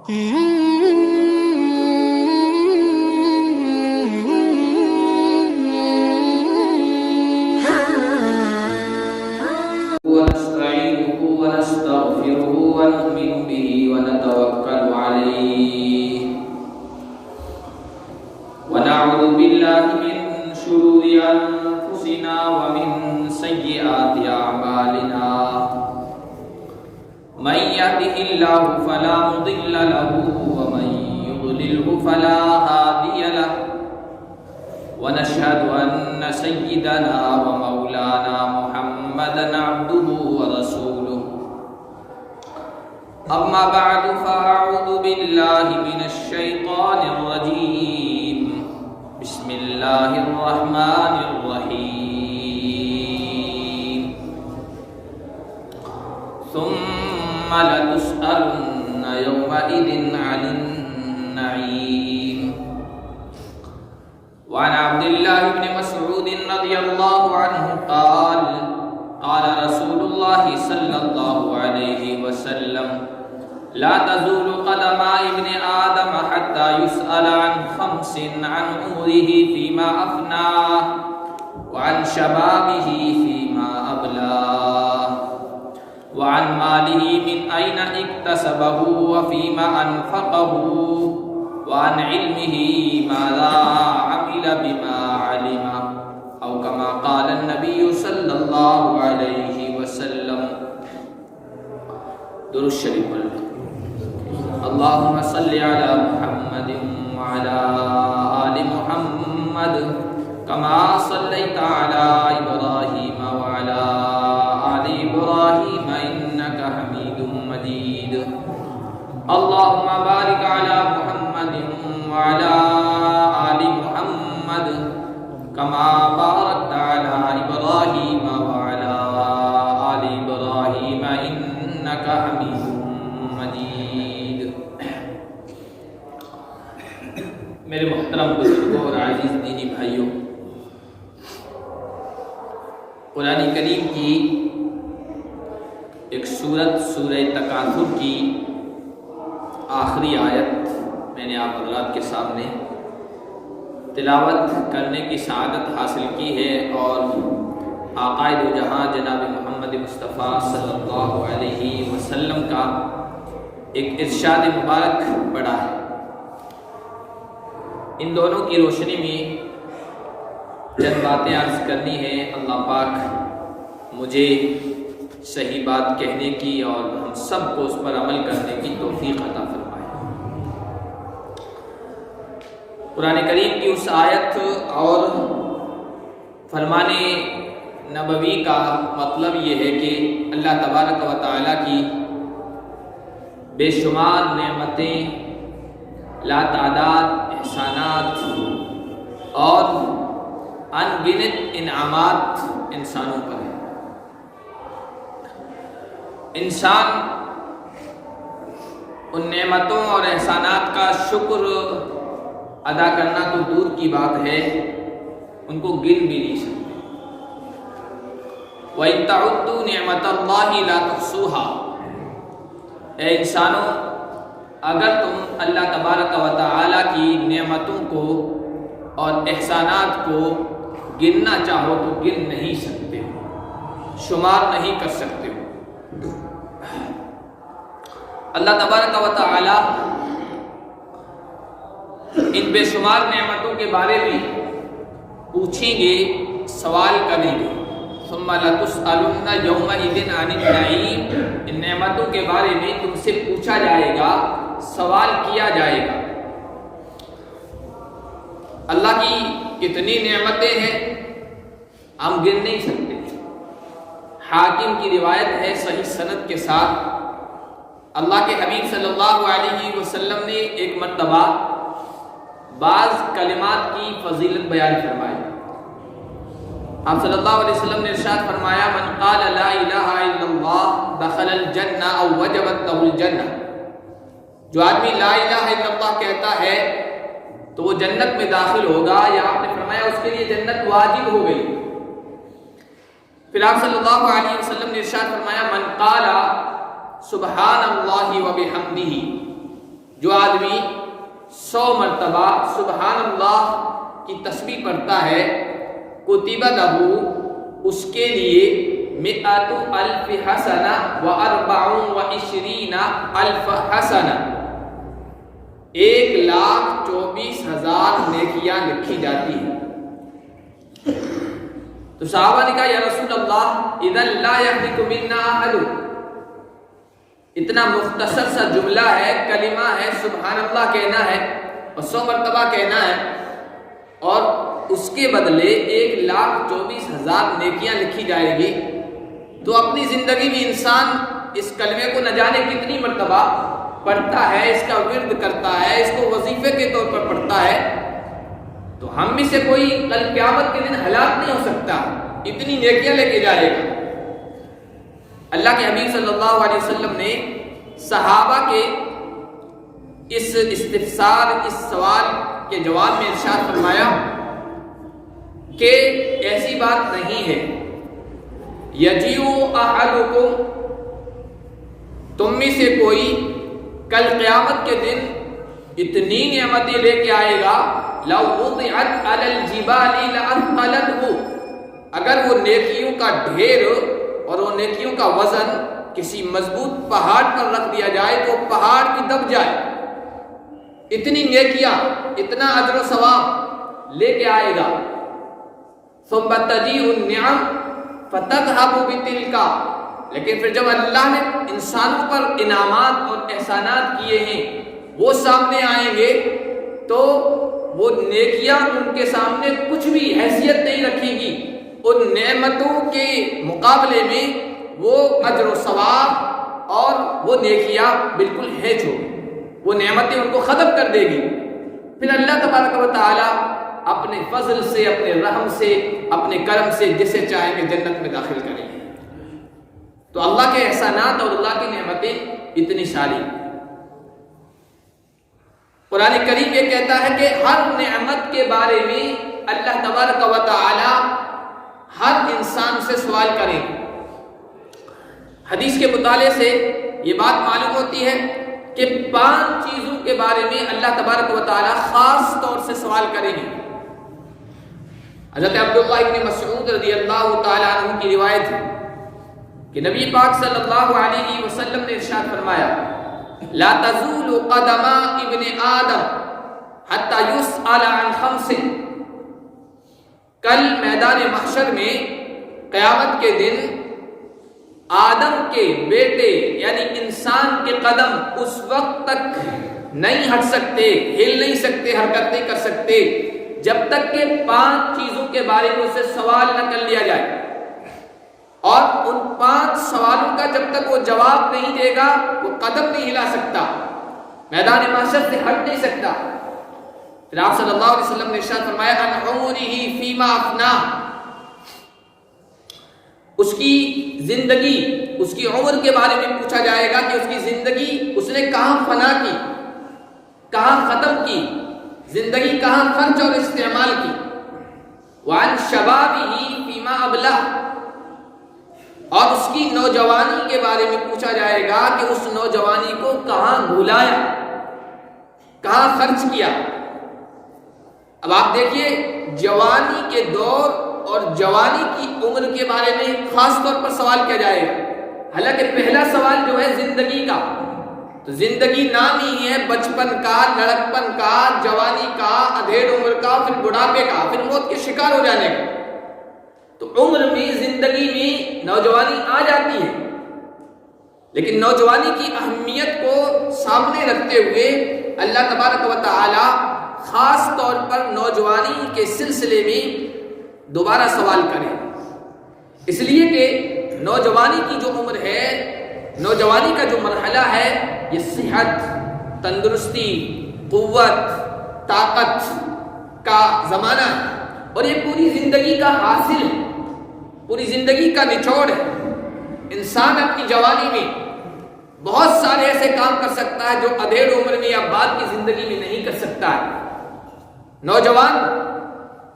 ونستعينه ونستغفره ونؤمن به ونتوكل عليه ونعوذ بالله من شرور أنفسنا ومن سيئات أعمالنا من يهده الله فلا مضل له ومن يضلله فلا هادي له ونشهد أن سيدنا ومولانا محمدا عبده ورسوله أما بعد فأعوذ بالله من الشيطان الرجيم بسم الله الرحمن الرحيم ثم لتسألن يومئذ عن النعيم وعن عبد الله بن مسعود رضي الله عنه قال قال رسول الله صلى الله عليه وسلم لا تزول قدم ابن آدم حتى يسأل عن خمس عن عمره فيما أفناه وعن شبابه فيما أبلاه وعن ماله من أين اكتسبه وفيما أنفقه وعن علمه ماذا عمل بما علم أو كما قال النبي صلى الله عليه وسلم درود شریف اللهم صل على محمد وعلى آل محمد كما صليت على إبراهيم وعلى آل إبراهيم إنك حميد مجيد اللهم بارك على محمد وعلى آل محمد كما باركت على إبراهيم وعلى آل إبراهيم إنك حميد مجيد. میرے محترم بزرگوں اور عزیز دینی بھائیوں، قرآن کریم کی ایک سورت سورہ تکاثر کی آخری آیت میں نے آپ حضرات کے سامنے تلاوت کرنے کی سعادت حاصل کی ہے اور آقائے دو جہاں جناب محمد مصطفیٰ صلی اللہ علیہ وسلم کا ایک ارشاد مبارک پڑھا ہے. ان دونوں کی روشنی میں چند باتیں عرض کرنی ہے. اللہ پاک مجھے صحیح بات کہنے کی اور ہم سب کو اس پر عمل کرنے کی توفیق عطا فرمائے. قرآن کریم کی اس آیت اور فرمان نبوی کا مطلب یہ ہے کہ اللہ تبارک و تعالیٰ کی بے شمار نعمتیں، لا تعداد احسانات اور ان گنت انعامات انسانوں پر ہیں. انسان ان نعمتوں اور احسانات کا شکر ادا کرنا تو دور کی بات ہے، ان کو گن بھی نہیں سکتے. وَإِن تَعُدُّوا نِعْمَةَ اللَّهِ لَا تُحْصُوهَا. اے انسانوں، اگر تم اللہ تبارک و تعالیٰ کی نعمتوں کو اور احسانات کو گننا چاہو تو گن نہیں سکتے ہو، شمار نہیں کر سکتے ہو. اللہ تبارک و تعالیٰ ان بے شمار نعمتوں کے بارے میں پوچھیں گے، سوال کریں گے. ثم لتسألن یومئذ عن النعیم. ان نعمتوں کے بارے میں تم سے پوچھا جائے گا، سوال کیا جائے گا. اللہ کی کتنی نعمتیں ہیں ہم گن نہیں سکتے. حاکم کی روایت ہے صحیح سند کے ساتھ، اللہ کے حبیب صلی اللہ علیہ وسلم نے ایک مرتبہ بعض کلمات کی فضیلت بیان فرمائی. آپ صلی اللہ علیہ وسلم نے ارشاد فرمایا من قال لا الہ الا اللہ دخل الجنہ او وجبت له الجنہ. جو آدمی لا الہ الا اللہ کہتا ہے تو وہ جنت میں داخل ہوگا، یا آپ نے فرمایا اس کے لیے جنت واجب ہو گئی. پھر آپ صلی اللہ علیہ وسلم نے ارشاد فرمایا من قال سبحان اللہ و بحمدہ. جو آدمی 100 مرتبہ سبحان اللہ کی تسبیح پڑھتا ہے، کتب لہ، اس کے لیے 100,000 حسنہ و24,000 حسنہ، 1,24,000 نیکیاں لکھی جاتی ہیں۔ تو صحابہ نے کہا یا رسول اللہ اذا لا یحلک منا احد، اتنا مختصر سا جملہ ہے، کلمہ ہے، سبحان اللہ کہنا ہے اور 100 مرتبہ کہنا ہے، اور اس کے بدلے 1,24,000 نیکیاں لکھی جائے گی، تو اپنی زندگی میں انسان اس کلمے کو نہ جانے کتنی مرتبہ پڑھتا ہے، اس کا ورد کرتا ہے، اس کو وظیفے کے طور پر پڑھتا ہے، تو ہم میں سے کوئی کل قیامت کے دن ہلاک نہیں ہو سکتا، اتنی نیکیاں لے کے جائے گا۔ اللہ کے حبیب صلی اللہ علیہ وسلم نے صحابہ کے اس استفسار، اس سوال کے جواب میں ارشاد فرمایا کہ ایسی بات نہیں ہے، یجیء احدکم، تم میں سے کوئی کل قیامت کے دن اتنی نعمتیں لے کے آئے گا، لو وضعت علی الجبال لاثقلته، اگر وہ نیکیوں کا ڈھیر اور وہ نیکیوں کا وزن کسی مضبوط پہاڑ پر رکھ دیا جائے تو پہاڑ بھی دب جائے، اتنی نیکیاں، اتنا اجر و ثواب لے کے آئے گا۔ ثم تجیء النعم فتذهب بتلك، لیکن پھر جب اللہ نے انسانوں پر انعامات اور احسانات کیے ہیں وہ سامنے آئیں گے تو وہ نیکیاں ان کے سامنے کچھ بھی حیثیت نہیں رکھے گی، ان نعمتوں کے مقابلے میں وہ اجر و ثواب اور وہ نیکیاں بالکل ہیچ ہوگی، وہ نعمتیں ان کو ختم کر دے گی۔ پھر اللہ تبارک و تعالی اپنے فضل سے، اپنے رحم سے، اپنے کرم سے جسے چاہیں گے جنت میں داخل کریں گے۔ تو اللہ کے احسانات اور اللہ کی نعمتیں اتنی ساری۔ قرآن کریم یہ کہتا ہے کہ ہر نعمت کے بارے میں اللہ تبارک و تعالی ہر انسان سے سوال کریں۔ حدیث کے مطالعے سے یہ بات معلوم ہوتی ہے کہ 5 چیزوں کے بارے میں اللہ تبارک و تعالی خاص طور سے سوال کریں گے۔ حضرت عبداللہ ابن مسعود رضی اللہ تعالی عنہ کی روایت ہے کہ نبی پاک صلی اللہ علیہ وسلم نے ارشاد فرمایا لا تزول قدم ابن آدم حتی یسأل عن 5، کل میدان محشر میں قیامت کے دن آدم کے بیٹے یعنی انسان کے قدم اس وقت تک نہیں ہٹ سکتے، ہل نہیں سکتے، حرکت نہیں کر سکتے جب تک کہ 5 چیزوں کے بارے میں اسے سوال نہ کر لیا جائے، اور ان 5 سوالوں کا جب تک وہ جواب نہیں دے گا وہ قدم نہیں ہلا سکتا، میدان محشر سے ہٹ نہیں سکتا۔ پھر آپ صلی اللہ علیہ وسلم نے ارشاد فرمایا عن عمرہ فیما افناہ، اس کی زندگی، اس کی عمر کے بارے میں پوچھا جائے گا کہ اس کی زندگی اس نے کہاں فنا کی، کہاں ختم کی، زندگی کہاں خرچ اور استعمال کی۔ وعن شبابہ فیما ابلہ، اور اس کی نوجوانی کے بارے میں پوچھا جائے گا کہ اس نوجوانی کو کہاں بھولایا، کہاں خرچ کیا۔ اب آپ دیکھیے جوانی کے دور اور جوانی کی عمر کے بارے میں خاص طور پر سوال کیا جائے گا، حالانکہ پہلا سوال جو ہے زندگی کا، تو زندگی نام ہی ہے بچپن کا، لڑکپن کا، جوانی کا، ادھیڑ عمر کا، پھر بڑھاپے کا، پھر موت کے شکار ہو جانے کا۔ تو عمر میں، زندگی میں نوجوانی آ جاتی ہے، لیکن نوجوانی کی اہمیت کو سامنے رکھتے ہوئے اللہ تبارک و تعالی خاص طور پر نوجوانی کے سلسلے میں دوبارہ سوال کریں، اس لیے کہ نوجوانی کی جو عمر ہے، نوجوانی کا جو مرحلہ ہے، یہ صحت، تندرستی، قوت، طاقت کا زمانہ ہے، اور یہ پوری زندگی کا حاصل ہے، پوری زندگی کا نچوڑ ہے۔ انسان اپنی جوانی میں بہت سارے ایسے کام کر سکتا ہے جو ادھیڑ عمر میں یا بعد کی زندگی میں نہیں کر سکتا ہے۔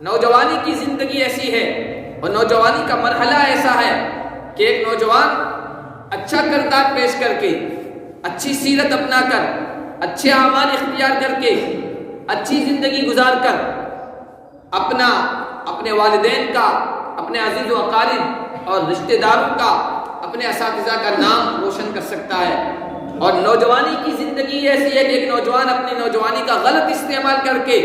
نوجوانی کی زندگی ایسی ہے اور نوجوانی کا مرحلہ ایسا ہے کہ ایک نوجوان اچھا کردار پیش کر کے، اچھی سیرت اپنا کر، اچھے اعمال اختیار کر کے اچھی زندگی گزار کر اپنے والدین کا، اپنے عزیز و اقارب اور رشتہ داروں کا، اپنے اساتذہ کا نام روشن کر سکتا ہے۔ اور نوجوانی کی زندگی ایسی ہے کہ ایک نوجوان اپنی نوجوانی کا غلط استعمال کر کے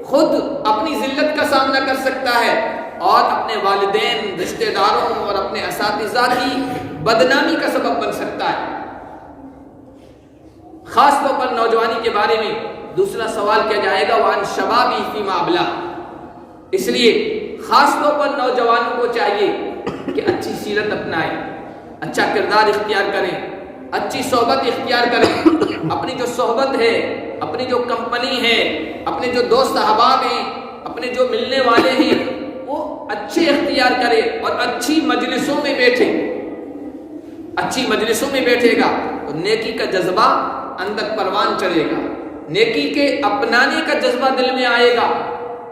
خود اپنی ذلت کا سامنا کر سکتا ہے اور اپنے والدین، رشتہ داروں اور اپنے اساتذہ کی بدنامی کا سبب بن سکتا ہے۔ خاص طور پر نوجوانی کے بارے میں دوسرا سوال کیا جائے گا، وَعَنْ شَبَابِهِ فِيمَا أَبْلَىٰ۔ اس لیے خاص طور پر نوجوانوں کو چاہیے کہ اچھی سیرت اپنائیں، اچھا کردار اختیار کریں، اچھی صحبت اختیار کریں، اپنی جو صحبت ہے، اپنی جو کمپنی ہے، اپنے جو دوست احباب ہیں، اپنے جو ملنے والے ہیں، وہ اچھے اختیار کرے اور اچھی مجلسوں میں بیٹھے۔ اچھی مجلسوں میں بیٹھے گا تو نیکی کا جذبہ اندر پروان چڑھے گا، نیکی کے اپنانے کا جذبہ دل میں آئے گا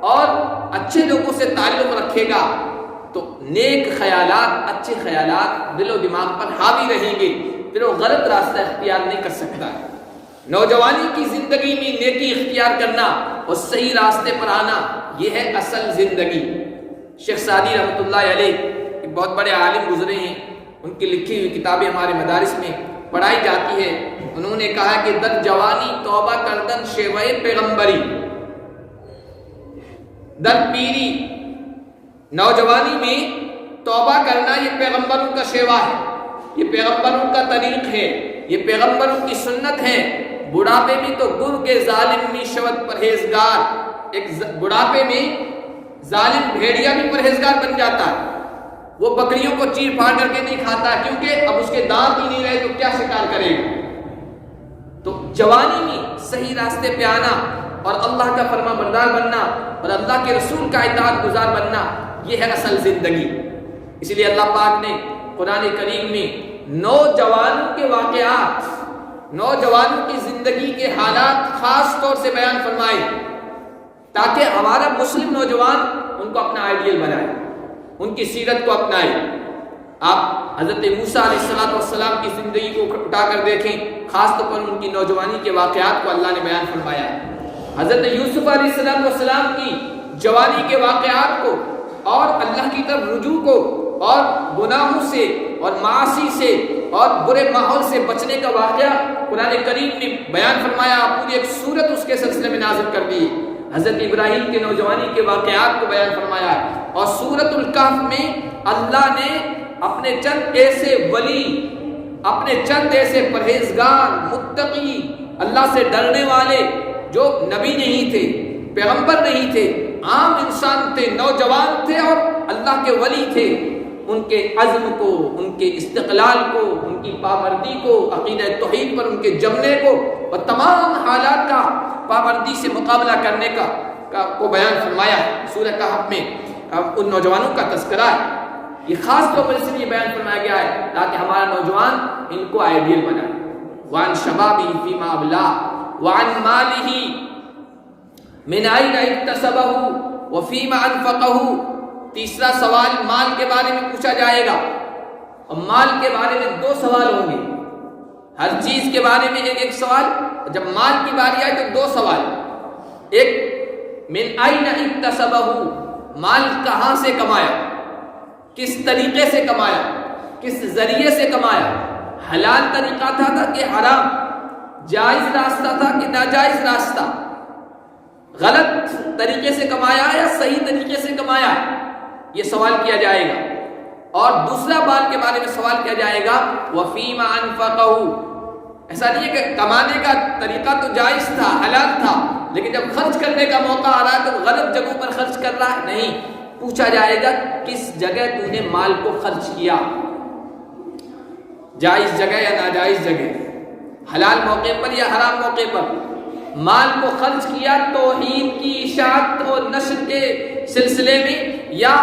اور اچھے لوگوں سے تعلق رکھے گا تو نیک خیالات، اچھے خیالات دل و دماغ پر حاوی رہیں گے، پھر وہ غلط راستہ اختیار نہیں کر سکتا ہے۔ نوجوانی کی زندگی میں نیکی اختیار کرنا اور صحیح راستے پر آنا، یہ ہے اصل زندگی۔ شیخ سعدی رحمۃ اللہ علیہ ایک بہت بڑے عالم گزرے ہیں، ان کی لکھی ہوئی کتابیں ہمارے مدارس میں پڑھائی جاتی ہے۔ انہوں نے کہا کہ در جوانی توبہ کردن شیوہ پیغمبری، در پیری نوجوانی میں توبہ کرنا یہ پیغمبروں کا شیوا ہے، یہ پیغمبروں کا طریق ہے، یہ پیغمبروں کی سنت ہے۔ بڑھاپے میں تو گر کے ظالم میں شود پرہیزگار، ایک بڑھاپے میں ظالم بھیڑیا بھی پرہیزگار بن جاتا ہے، وہ بکریوں کو چیر پھاڑ کر کے نہیں کھاتا کیونکہ اب اس کے دانت ہی نہیں رہے تو کیا شکار کرے گا۔ تو جوانی میں صحیح راستے پہ آنا اور اللہ کا فرما بردار بننا اور اللہ کے رسول کا اطاعت گزار بننا، یہ ہے اصل زندگی۔ اس لیے اللہ پاک نے قرآن کریم میں نوجوانوں کے واقعات، نوجوانوں کی زندگی کے حالات خاص طور سے بیان فرمائے تاکہ ہمارا مسلم نوجوان ان کو اپنا آئیڈیل بنائے، ان کی سیرت کو اپنائے۔ آپ حضرت موسیٰ علیہ السلام کی زندگی کو اٹھا کر دیکھیں، خاص طور پر ان کی نوجوانی کے واقعات کو اللہ نے بیان فرمایا ہے۔ حضرت یوسف علیہ السلام کی جوانی کے واقعات کو اور اللہ کی طرف رجوع کو اور گناہوں سے اور معاصی سے اور برے ماحول سے بچنے کا واقعہ قرآن کریم نے بیان فرمایا، پوری ایک سورت اس کے سلسلے میں نازل کر دی۔ حضرت ابراہیم کے نوجوانی کے واقعات کو بیان فرمایا اور سورۃ الکہف میں اللہ نے اپنے چند ایسے ولی، اپنے چند ایسے پرہیزگار، متقی، اللہ سے ڈرنے والے جو نبی نہیں تھے، پیغمبر نہیں تھے، عام انسان تھے، نوجوان تھے اور اللہ کے ولی تھے، ان کے عزم کو، ان کے استقلال کو، ان کی پابندی کو، عقیدہ توحید پر ان کے جمنے کو اور تمام حالات کا پابندی سے مقابلہ کرنے کو بیان فرمایا سورہ کہف میں۔ ان نوجوانوں کا تذکرہ ہے، یہ خاص طور پر اس لیے بیان فرمایا گیا ہے تاکہ ہمارا نوجوان ان کو آئیڈیل بنائے۔ وَعَنْ شَبَابِهِ فِيمَا أَبْلَىٰ وَعَنْ مَالِهِ مِنْ أَيْنَ اكْتَسَبَهُ وَفِيمَا أَنْفَقَهُ۔ تیسرا سوال مال کے بارے میں پوچھا جائے گا اور مال کے بارے میں دو سوال ہوں گے، ہر چیز کے بارے میں ایک ایک سوال، جب مال کی باری آئے تو دو سوال۔ ایک من أين اكتسبه، مال کہاں سے کمایا، کس طریقے سے کمایا، کس ذریعے سے کمایا، حلال طریقہ تھا کہ حرام، جائز راستہ تھا کہ ناجائز راستہ، غلط طریقے سے کمایا یا صحیح طریقے سے کمایا، یہ سوال کیا جائے گا۔ اور دوسرا مال کے بارے میں سوال کیا جائے گا وَفِيمَا أَنْفَقَهُ۔ ایسا نہیں ہے کہ کمانے کا طریقہ تو جائز تھا، حلال تھا، لیکن جب خرچ کرنے کا موقع آ رہا ہے تو غلط جگہوں پر خرچ کر رہا ہے، نہیں، پوچھا جائے گا کس جگہ تو نے مال کو خرچ کیا، جائز جگہ یا ناجائز جگہ، حلال موقع پر یا حرام موقع پر۔ مال کو خرچ کیا توحید کی اشاعت اور نشر کے سلسلے میں یا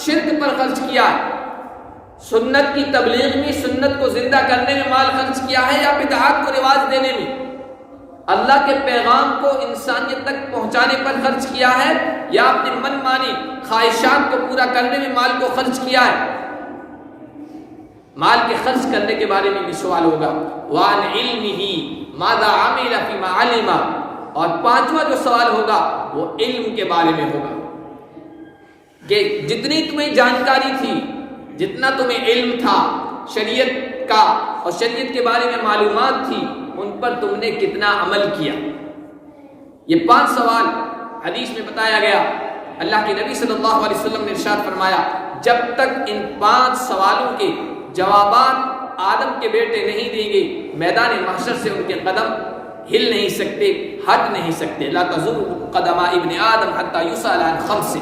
شرک پر خرچ کیا ہے، سنت کی تبلیغ میں، سنت کو زندہ کرنے میں مال خرچ کیا ہے یا بدعات کو رواج دینے میں، اللہ کے پیغام کو انسانیت تک پہنچانے پر خرچ کیا ہے یا اپنے من مانی خواہشات کو پورا کرنے میں مال کو خرچ کیا ہے۔ مال کے خرچ کرنے کے بارے میں بھی سوال ہوگا۔ وَعَنْ عِلْمِهِ، ماذا عمل فيما علم، اور پانچواں جو سوال ہوگا وہ علم کے بارے میں ہوگا کہ جتنی تمہیں جانکاری تھی، جتنا تمہیں علم تھا شریعت کا اور شریعت کے بارے میں معلومات تھی، ان پر تم نے کتنا عمل کیا۔ یہ 5 سوال حدیث میں بتایا گیا۔ اللہ کے نبی صلی اللہ علیہ وسلم نے ارشاد فرمایا جب تک ان 5 سوالوں کے جوابات آدم کے بیٹے نہیں دیں گے، میدان محشر سے ان کے قدم ہل نہیں سکتے، ہٹ نہیں سکتے۔ لا تزول قدم ابن آدم حتی یسأل عن 5،